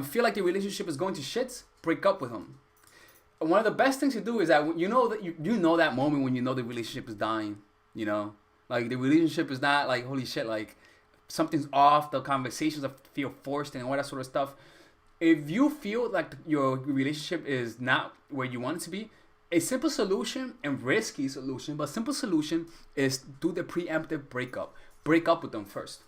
feel like the relationship is going to shits, break up with them. One of the best things to do is that you know that you know that moment when you know the relationship is dying. You know, like the relationship is not like holy shit, like something's off. The conversations feel forced and all that sort of stuff. If you feel like your relationship is not where you want it to be, a simple solution and risky solution, but simple solution is do the preemptive breakup. Break up with them first.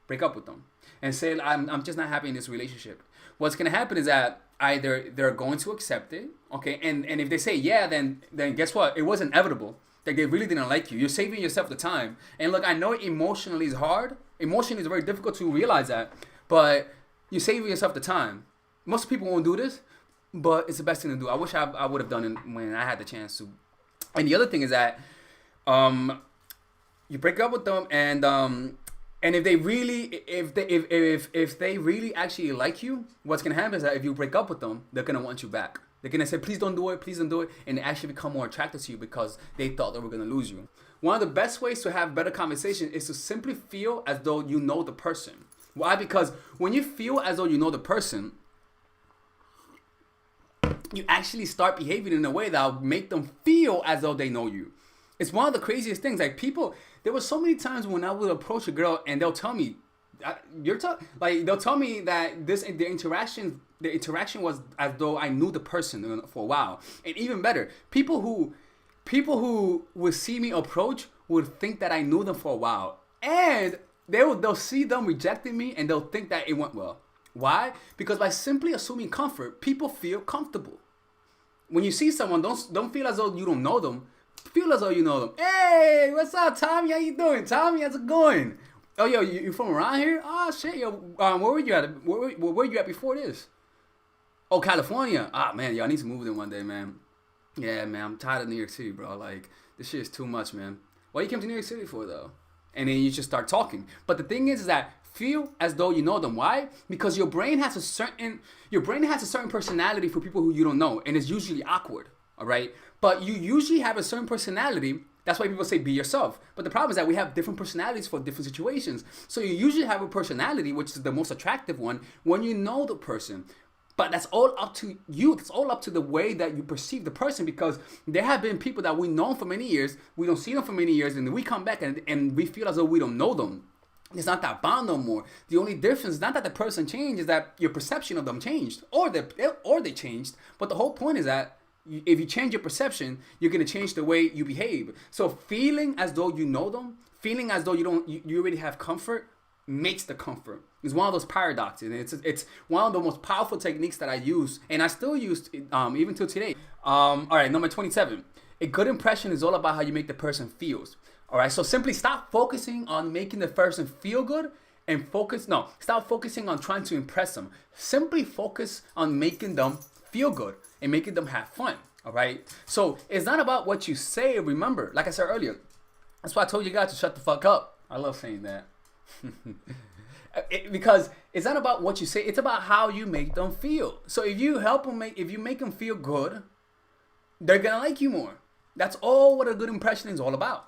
Break up with them and say I'm just not happy in this relationship. What's gonna happen is that either they're going to accept it, okay, and if they say yeah, then guess what? It was inevitable. Like they really didn't like you. You're saving yourself the time. And look, I know emotionally is hard. Emotionally is very difficult to realize that, but you're saving yourself the time. Most people won't do this, but it's the best thing to do. I wish I would have done it when I had the chance to. And the other thing is that you break up with them, and if they really if they really actually like you, what's gonna happen is that if you break up with them, they're gonna want you back. They're gonna say, please don't do it, please don't do it, and they actually become more attracted to you because they thought they were gonna lose you. One of the best ways to have better conversation is to simply feel as though you know the person. Why? Because when you feel as though you know the person, you actually start behaving in a way that will make them feel as though they know you. It's one of the craziest things. Like people, there were so many times when I would approach a girl and they'll tell me, they'll tell me that the interaction was as though I knew the person for a while. And even better, people who would see me approach would think that I knew them for a while, and they'll see them rejecting me and they'll think that it went well. Why? Because by simply assuming comfort, people feel comfortable. When you see someone, don't feel as though you don't know them. Feel as though you know them. Hey, what's up, Tommy? How you doing? Tommy, how's it going? Oh, yo, you from around here? Oh, shit, yo. Where were you at? Where were you at before this? Oh, California. Ah, man, yo, I need to move there one day, man. Yeah, man, I'm tired of New York City, bro. Like, this shit is too much, man. What you came to New York City for, though? And then you just start talking. But the thing is that feel as though you know them. Why? Because your brain has a certain personality for people who you don't know, and it's usually awkward. All right, but you usually have a certain personality. That's why people say be yourself. But the problem is that we have different personalities for different situations. So you usually have a personality which is the most attractive one when you know the person. But that's all up to you. It's all up to the way that you perceive the person, because there have been people that we know for many years, we don't see them for many years, and then we come back and we feel as though we don't know them. It's not that bond no more. The only difference is not that the person changed, is that your perception of them changed, or they changed. But the whole point is that if you change your perception, you're gonna change the way you behave. So feeling as though you know them, feeling as though you already have comfort, makes the comfort. It's one of those paradoxes, and it's one of the most powerful techniques that I use, and I still use even till today. All right, number 27. A good impression is all about how you make the person feels. All right, so simply stop focusing on making the person feel good and stop focusing on trying to impress them. Simply focus on making them feel good and making them have fun. All right, so it's not about what you say. Remember, like I said earlier, that's why I told you guys to shut the fuck up. I love saying that. Because it's not about what you say, it's about how you make them feel. So if you make them feel good, they're gonna like you more. That's all what a good impression is all about.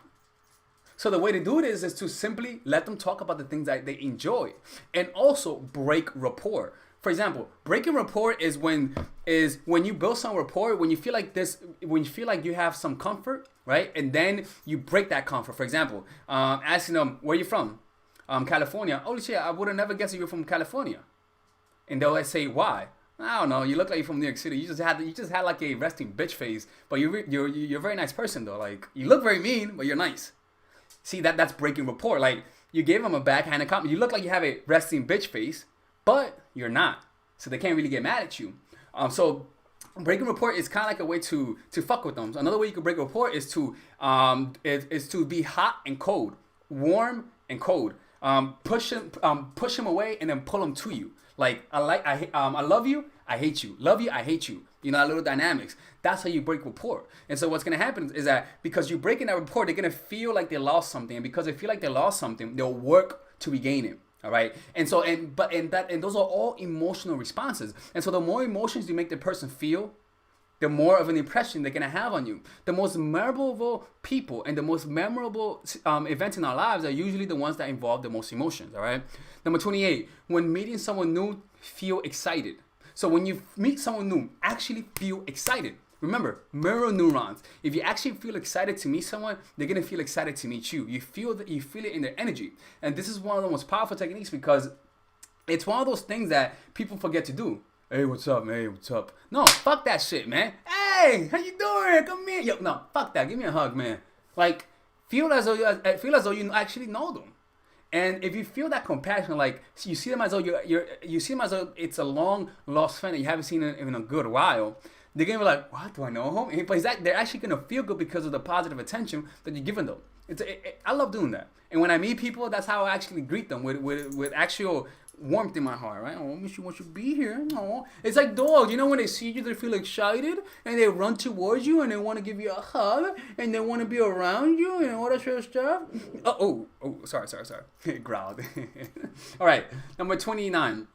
So the way to do it is to simply let them talk about the things that they enjoy, and also break rapport. For example, breaking rapport is when you build some rapport, when you feel like you have some comfort, right? And then you break that comfort. For example, asking them, where you from? California. Holy shit, I would have never guessed that you're from California. And they'll say, why? I don't know. You look like you're from New York City. You just had like a resting bitch face. But you're a very nice person though. Like, you look very mean, but you're nice. See, that's breaking rapport. Like, you gave them a backhanded compliment. You look like you have a resting bitch face, but you're not. So they can't really get mad at you. So breaking rapport is kind of like a way to fuck with them. So another way you can break rapport is to be hot and cold, warm and cold. Push him away and then pull him to you. Like, I love you, I hate you. Love you, I hate you. You know, that little dynamics. That's how you break rapport. And so what's gonna happen is that because you're breaking that rapport, they're gonna feel like they lost something. And because they feel like they lost something, they'll work to regain it. All right. And so those are all emotional responses. And so the more emotions you make the person feel, the more of an impression they're gonna have on you. The most memorable people and the most memorable events in our lives are usually the ones that involve the most emotions. All right. Number 28. When meeting someone new, feel excited. So when you meet someone new, actually feel excited. Remember, mirror neurons. If you actually feel excited to meet someone, they're gonna feel excited to meet you. You feel it in their energy, and this is one of the most powerful techniques because it's one of those things that people forget to do. Hey, what's up, man? Hey, what's up? No, fuck that shit, man. Hey, how you doing? Come here. Yo, no, fuck that. Give me a hug, man. Like, feel as though you actually know them. And if you feel that compassion, like you see them as though you see them as though it's a long lost friend that you haven't seen in a good while, they're gonna be like, "What, do I know him?" But they're actually gonna feel good because of the positive attention that you're giving them. I love doing that. And when I meet people, that's how I actually greet them with actual warmth in my heart, right? Oh, miss you, want you to be here. Oh, it's like dogs. You know, when they see you, they feel excited and they run towards you and they want to give you a hug and they want to be around you and all that sort of stuff. Sorry. Growled. All right, number 29.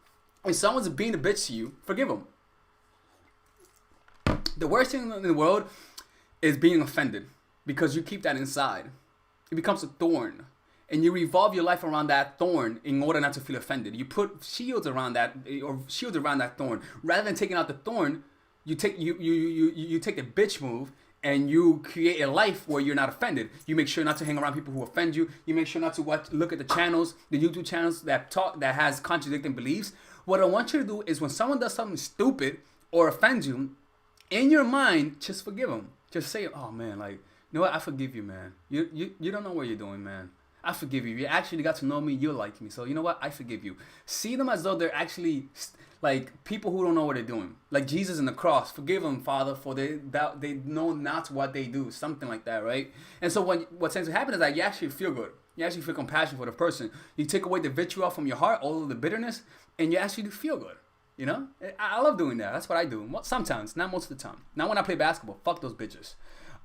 If someone's being a bitch to you, forgive them. The worst thing in the world is being offended because you keep that inside. It becomes a thorn. And you revolve your life around that thorn in order not to feel offended. You put shields around that thorn. Rather than taking out the thorn, you take the bitch move and you create a life where you're not offended. You make sure not to hang around people who offend you. You make sure not to look at the YouTube channels that has contradicting beliefs. What I want you to do is when someone does something stupid or offends you, in your mind, just forgive them. Just say, "Oh man, like, you know what? I forgive you, man. You don't know what you're doing, man. I forgive you. You actually got to know me. You like me. So you know what? I forgive you." See them as though they're actually like people who don't know what they're doing. Like Jesus in the cross. Forgive them, Father, for they know not what they do. Something like that, right? And so what tends to happen is that you actually feel good. You actually feel compassion for the person. You take away the vitriol from your heart, all of the bitterness, and you actually feel good. You know? I love doing that. That's what I do. Sometimes, not most of the time. Not when I play basketball. Fuck those bitches.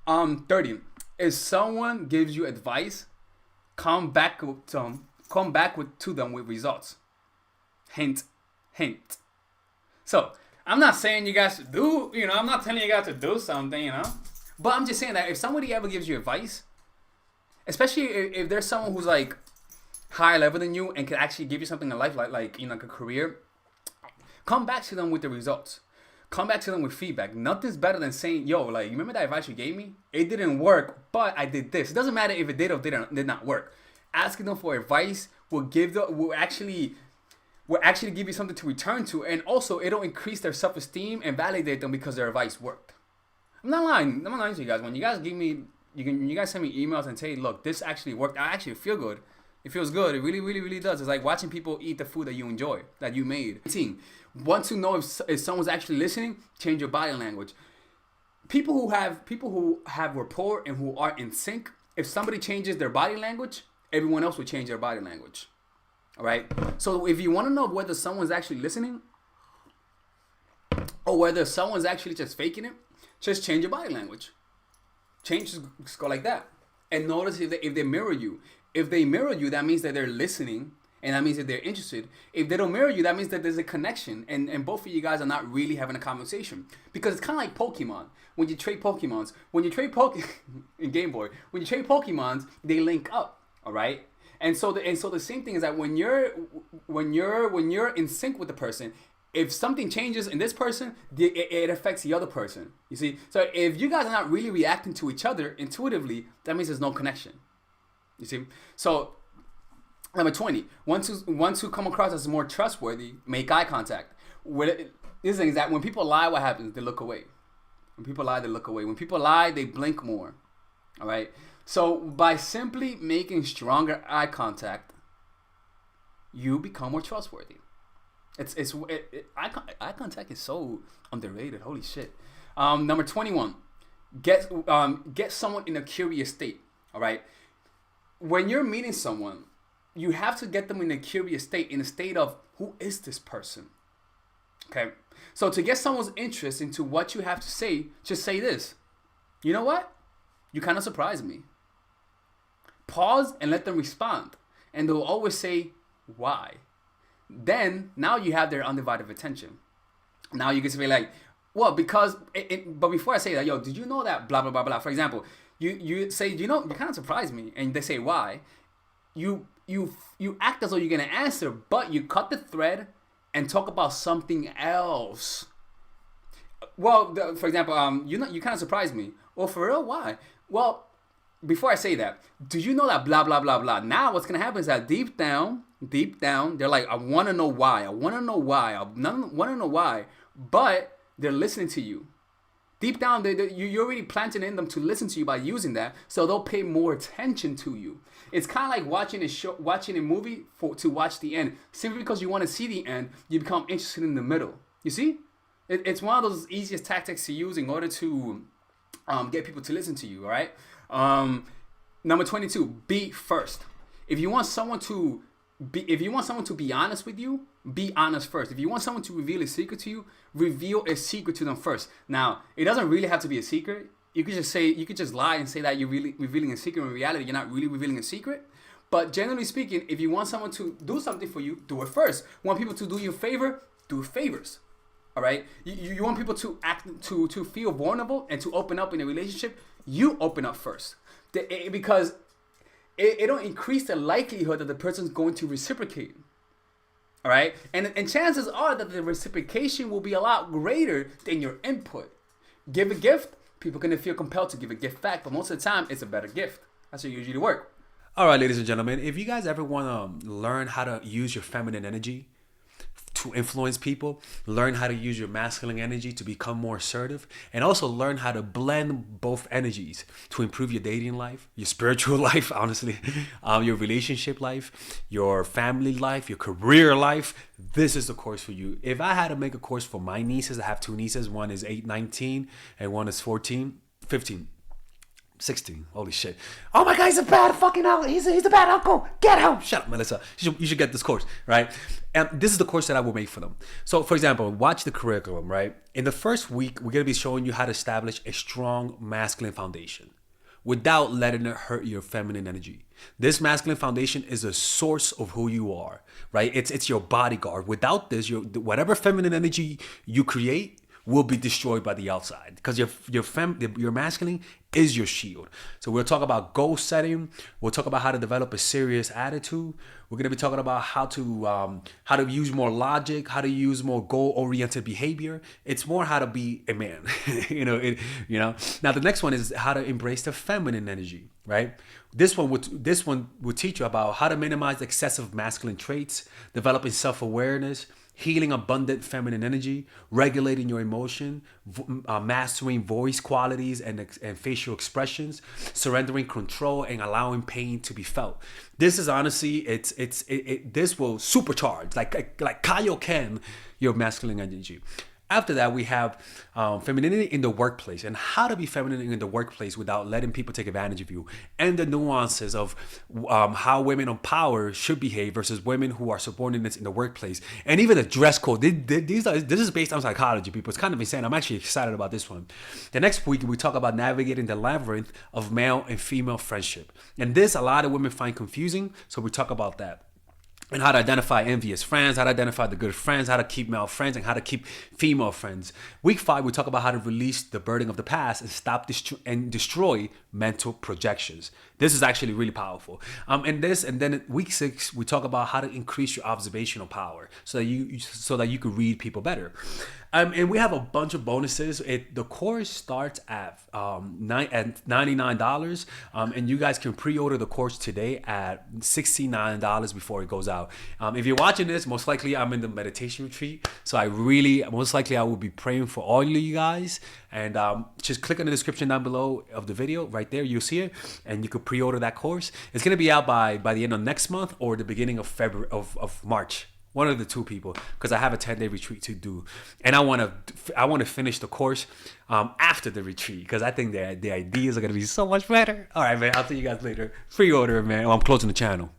30. If someone gives you advice, come back to them with results. Hint. So, I'm not saying you guys should do, I'm not telling you guys to do something, But I'm just saying that if somebody ever gives you advice, especially if there's someone who's like higher level than you and can actually give you something in life, like a career, come back to them with the results. Come back to them with feedback. Nothing's better than saying, "Yo, like, you remember that advice you gave me? It didn't work, but I did this." It doesn't matter if it did or did not work. Asking them for advice will actually give you something to return to, and also it'll increase their self-esteem and validate them because their advice worked. I'm not lying to you guys. When you guys you guys send me emails and say, "Look, this actually worked," I actually feel good. It feels good. It really, really, really does. It's like watching people eat the food that you enjoy, that you made. Want to know if someone's actually listening? Change your body language. People who have rapport and who are in sync, if somebody changes their body language, everyone else will change their body language. All right? So if you want to know whether someone's actually listening or whether someone's actually just faking it, just change your body language. Just go like that. And notice if they mirror you. If they mirror you, that means that they're listening, and that means that they're interested. If they don't mirror you, that means that there's a connection, and both of you guys are not really having a conversation. Because it's kind of like Pokemon. When you trade Pokemons, in Game Boy, when you trade Pokemons, they link up, all right? And so the same thing is that when you're in sync with the person, if something changes in this person, it affects the other person. You see? So if you guys are not really reacting to each other intuitively, that means there's no connection. You see? So, number 20. Once who come across as more trustworthy, make eye contact. This thing is that when people lie, what happens? They look away. When people lie, they look away. When people lie, they blink more. All right? So, by simply making stronger eye contact, you become more trustworthy. Eye contact is so underrated. Holy shit. Number 21. Get someone in a curious state. All right? When you're meeting someone, you have to get them in a curious state, in a state of, who is this person? Okay? So to get someone's interest into what you have to say, just say this. You know what? You kind of surprised me. Pause and let them respond. And they'll always say, why? Then, now you have their undivided attention. Now you can say like, Well, because but before I say that, yo, did you know that blah blah blah blah? For example, you say, you know, you kind of surprised me, and they say why. You act as though you're gonna answer, but you cut the thread and talk about something else. Well, for example, you kind of surprised me. Well, for real, why? Well, before I say that, do you know that blah blah blah blah? Now, what's gonna happen is that deep down, they're like, I want to know why. I want to know why. I want to know why. But they're listening to you. Deep down, you're already planting in them to listen to you by using that, so they'll pay more attention to you. It's kind of like watching a movie to watch the end. Simply because you want to see the end, you become interested in the middle. You see? It's one of those easiest tactics to use in order to get people to listen to you, all right? Number 22, be first. If you want someone to be honest with you, be honest first. If you want someone to reveal a secret to you, reveal a secret to them first. Now, it doesn't really have to be a secret. You could just lie and say that you're really revealing a secret. In reality, you're not really revealing a secret. But generally speaking, if you want someone to do something for you, do it first. Want people to do you a favor, do favors. All right. You want people to to feel vulnerable and to open up in a relationship. You open up first, because it'll increase the likelihood that the person's going to reciprocate. All right. And chances are that the reciprocation will be a lot greater than your input. Give a gift, people are going to feel compelled to give a gift back, but most of the time it's a better gift. That's how it usually works. All right, ladies and gentlemen, if you guys ever want to learn how to use your feminine energy to influence people, learn how to use your masculine energy to become more assertive, and also learn how to blend both energies to improve your dating life, your spiritual life, honestly, your relationship life, your family life, your career life, this is the course for you. If I had to make a course for my nieces, I have two nieces, one is 19 and one is 15. 16. Holy shit. Oh my God, he's a bad fucking uncle. He's a bad uncle. Get him. Shut up, Melissa. You should get this course, right? And this is the course that I will make for them. So, for example, watch the curriculum, right? In the first week, we're going to be showing you how to establish a strong masculine foundation without letting it hurt your feminine energy. This masculine foundation is a source of who you are, right? It's your bodyguard. Without this, whatever feminine energy you create will be destroyed by the outside, because your masculine is your shield. So we'll talk about goal setting. We'll talk about how to develop a serious attitude. We're going to be talking about how to use more logic, how to use more goal-oriented behavior. It's more how to be a man. Now the next one is how to embrace the feminine energy, right? This one would teach you about how to minimize excessive masculine traits, developing self-awareness, healing abundant feminine energy, regulating your emotion, mastering voice qualities and facial expressions, surrendering control, and allowing pain to be felt. This is honestly, this will supercharge, like Kaioken, your masculine energy. After that, we have femininity in the workplace, and how to be feminine in the workplace without letting people take advantage of you, and the nuances of how women of power should behave versus women who are subordinates in the workplace, and even the dress code. This is based on psychology, people. It's kind of insane. I'm actually excited about this one. The next week, we talk about navigating the labyrinth of male and female friendship, and this a lot of women find confusing, so we talk about that. And how to identify envious friends, how to identify the good friends, how to keep male friends, and how to keep female friends. Week 5, we talk about how to release the burden of the past and stop and destroy mental projections. This is actually really powerful. And then week 6, we talk about how to increase your observational power so that you could read people better. And we have a bunch of bonuses. The course starts at $99, and you guys can pre-order the course today at $69 before it goes out. If you're watching this, most likely I'm in the meditation retreat, so I will be praying for all of you guys. And just click on the description down below of the video. Right there, you'll see it, and you could pre-order that course. It's gonna be out by the end of next month or the beginning of February of March. One of the two, people, because I have a 10-day retreat to do, and I want to finish the course after the retreat, because I think the ideas are gonna be so much better. All right, man. I'll see you guys later. Pre-order, man. I'm closing the channel.